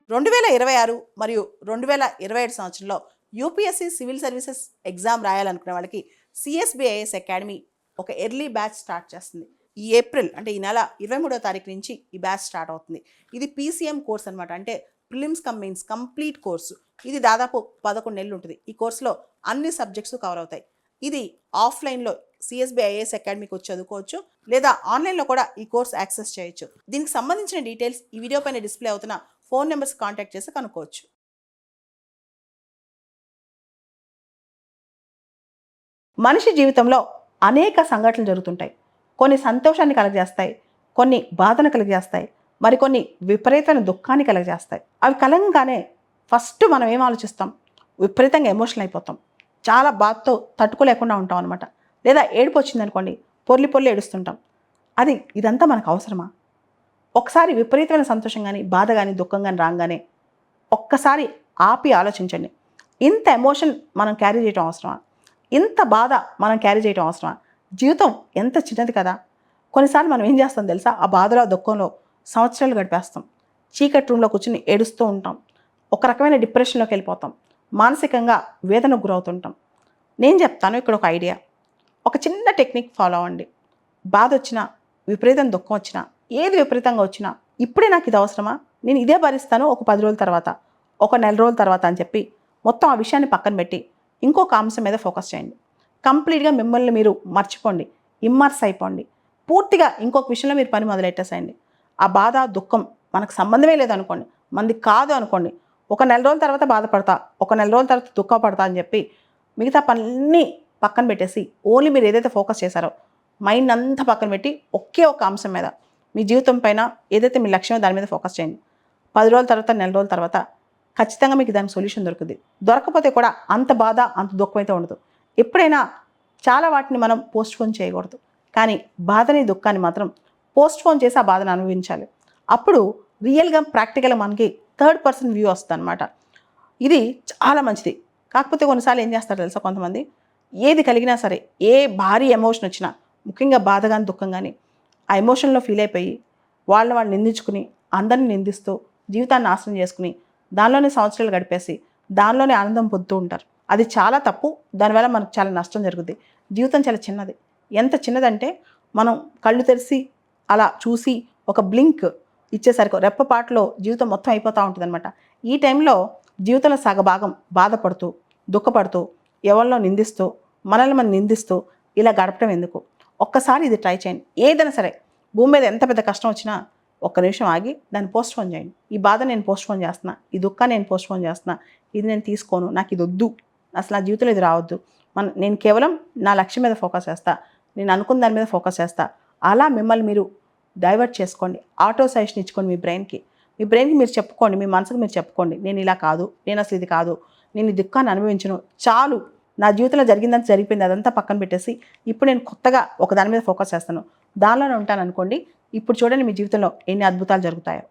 2026 మరియు 2027 సంవత్సరంలో UPSC civil services exam రాయాలనుకునే వాళ్ళకి సిఎస్బిఐఎస్ అకాడమీ ఒక ఎర్లీ బ్యాచ్ స్టార్ట్ చేస్తుంది. ఈ ఏప్రిల్ అంటే ఈ నెల 23వ తారీఖు నుంచి ఈ బ్యాచ్ స్టార్ట్ అవుతుంది. ఇది పీసీఎం కోర్స్ అనమాట. అంటే prelims come mains complete course. ఇది దాదాపు 11 నెలలు ఉంటుంది. ఈ కోర్సులో అన్ని సబ్జెక్ట్స్ కవర్ అవుతాయి. ఇది ఆఫ్లైన్లో సిఎస్బిఐఎస్ అకాడమీకి వచ్చి చదువుకోవచ్చు, లేదా ఆన్లైన్లో కూడా ఈ కోర్స్ యాక్సెస్ చేయొచ్చు. దీనికి సంబంధించిన డీటెయిల్స్ ఈ వీడియో పైన డిస్ప్లే అవుతున్న ఫోన్ నెంబర్స్ కాంటాక్ట్ చేసి కనుక్కోవచ్చు. మనిషి జీవితంలో అనేక సంఘటనలు జరుగుతుంటాయి. కొన్ని సంతోషాన్ని కలగజేస్తాయి, కొన్ని బాధను కలగజేస్తాయి, మరికొన్ని విపరీతమైన దుఃఖాన్ని కలగజేస్తాయి. అవి కలగగానే ఫస్ట్ మనం ఏం ఆలోచిస్తాం? విపరీతంగా ఎమోషనల్ అయిపోతాం. చాలా బాధతో తట్టుకోలేకుండా ఉంటాం అనమాట. లేదా ఏడుపు వచ్చిందనుకోండి, పొర్లి ఏడుస్తుంటాం. ఇదంతా మనకు అవసరమా? ఒకసారి విపరీతమైన సంతోషం కానీ, బాధ కానీ, దుఃఖం కానీ రాగానే ఒక్కసారి ఆపి ఆలోచించండి. ఇంత ఎమోషన్ మనం క్యారీ చేయడం అవసరమా? ఇంత బాధ మనం క్యారీ చేయడం అవసరమా? జీవితం ఎంత చిన్నది కదా. కొన్నిసార్లు మనం ఏం చేస్తాం తెలుసా? ఆ బాధలో దుఃఖంలో సంవత్సరాలు గడిపేస్తాం. చీకటి రూమ్లో కూర్చుని ఏడుస్తూ ఉంటాం. ఒక రకమైన డిప్రెషన్లోకి వెళ్ళిపోతాం. మానసికంగా వేదనకు గురవుతుంటాం. నేను చెప్తాను ఇక్కడ ఒక ఐడియా. ఒక చిన్న టెక్నిక్ ఫాలో అవ్వండి. బాధ వచ్చినా, విపరీతం దుఃఖం వచ్చినా, ఏది విపరీతంగా వచ్చినా, ఇప్పుడే నాకు ఇది అవసరమా? నేను ఇదే భరిస్తాను ఒక 10 రోజుల తర్వాత, ఒక నెల రోజుల తర్వాత అని చెప్పి మొత్తం ఆ విషయాన్ని పక్కన పెట్టి ఇంకొక అంశం మీద ఫోకస్ చేయండి. కంప్లీట్గా మిమ్మల్ని మీరు మర్చిపోండి, ఇమ్మర్స్ అయిపోండి. పూర్తిగా ఇంకొక విషయంలో మీరు పని మొదలెట్టేసేయండి. ఆ బాధ దుఃఖం మనకు సంబంధమే లేదనుకోండి, మంది కాదు అనుకోండి, ఒక నెల రోజుల తర్వాత బాధపడతా, ఒక నెల రోజుల తర్వాత దుఃఖపడతా అని చెప్పి మిగతా పనులన్నీ పక్కన పెట్టేసి ఓన్లీ మీరు ఏదైతే ఫోకస్ చేశారో మైండ్ అంతా పక్కన పెట్టి ఒకే ఒక అంశం మీద, మీ జీవితం పైన ఏదైతే మీ లక్ష్యమో దాని మీద ఫోకస్ చేయండి. 10 రోజుల తర్వాత, నెల రోజుల తర్వాత ఖచ్చితంగా మీకు దానికి సొల్యూషన్ దొరుకుతుంది. దొరకపోతే కూడా అంత బాధ, అంత దుఃఖం అయితే ఉండదు. ఎప్పుడైనా చాలా వాటిని మనం పోస్ట్పోన్ చేయకూడదు, కానీ బాధని, దుఃఖాన్ని మాత్రం పోస్ట్పోన్ చేసి ఆ బాధను అనుభవించాలి. అప్పుడు రియల్గా ప్రాక్టికల్గా మనకి థర్డ్ పర్సన్ వ్యూ వస్తుంది అనమాట. ఇది చాలా మంచిది. కాకపోతే కొన్నిసార్లు ఏం చేస్తారు తెలుసా కొంతమంది, ఏది కలిగినా సరే, ఏ భారీ ఎమోషన్ వచ్చినా, ముఖ్యంగా బాధ కానీ దుఃఖం కానీ, ఆ ఎమోషన్లో ఫీల్ అయిపోయి వాళ్ళు నిందించుకుని, అందరిని నిందిస్తూ జీవితాన్ని నాశనం చేసుకుని దానిలోనే సంవత్సరాలు గడిపేసి దానిలోనే ఆనందం పొందుతూ ఉంటారు. అది చాలా తప్పు. దానివల్ల మనకు చాలా నష్టం జరుగుతుంది. జీవితం చాలా చిన్నది. ఎంత చిన్నదంటే మనం కళ్ళు తెరిచి అలా చూసి ఒక బ్లింక్ ఇచ్చేసరికి రెప్పపాటులో జీవితం మొత్తం అయిపోతూ ఉంటుంది అనమాట. ఈ టైంలో జీవితంలో సగభాగం బాధపడుతూ, దుఃఖపడుతూ, ఎవరినో నిందిస్తూ, మనల్ని మనం నిందిస్తూ ఇలా గడపడం ఎందుకు? ఒక్కసారి ఇది ట్రై చేయండి. ఏదైనా సరే, భూమి మీద ఎంత పెద్ద కష్టం వచ్చినా ఒక్క నిమిషం ఆగి దాన్ని పోస్ట్పోన్ చేయండి. ఈ బాధ నేను పోస్ట్పోన్ చేస్తున్నా, ఈ దుఃఖాన్ని నేను పోస్ట్పోన్ చేస్తున్నా, ఇది నేను తీసుకోను, నాకు ఇది వద్దు, అసలు నా జీవితంలో ఇది రావద్దు, నేను కేవలం నా లక్ష్యం మీద ఫోకస్ చేస్తా, నేను అనుకున్న దాని మీద ఫోకస్ చేస్తా. అలా మిమ్మల్ని మీరు డైవర్ట్ చేసుకోండి. ఆటో సజెషన్ ఇచ్చుకోండి మీ బ్రెయిన్కి మీరు చెప్పుకోండి, మీ మనసుకు మీరు చెప్పుకోండి, నేను ఇలా కాదు, నేను అసలు ఇది కాదు, నేను ఈ దుఃఖాన్ని అనుభవించను, చాలు, నా జీవితంలో జరిగిందంతా జరిగిపోయింది, అదంతా పక్కన పెట్టేసి ఇప్పుడు నేను కొత్తగా ఒక దాని మీద ఫోకస్ చేస్తాను, దానిలోనే ఉంటాను అనుకోండి. ఇప్పుడు చూడండి మీ జీవితంలో ఎన్ని అద్భుతాలు జరుగుతాయో.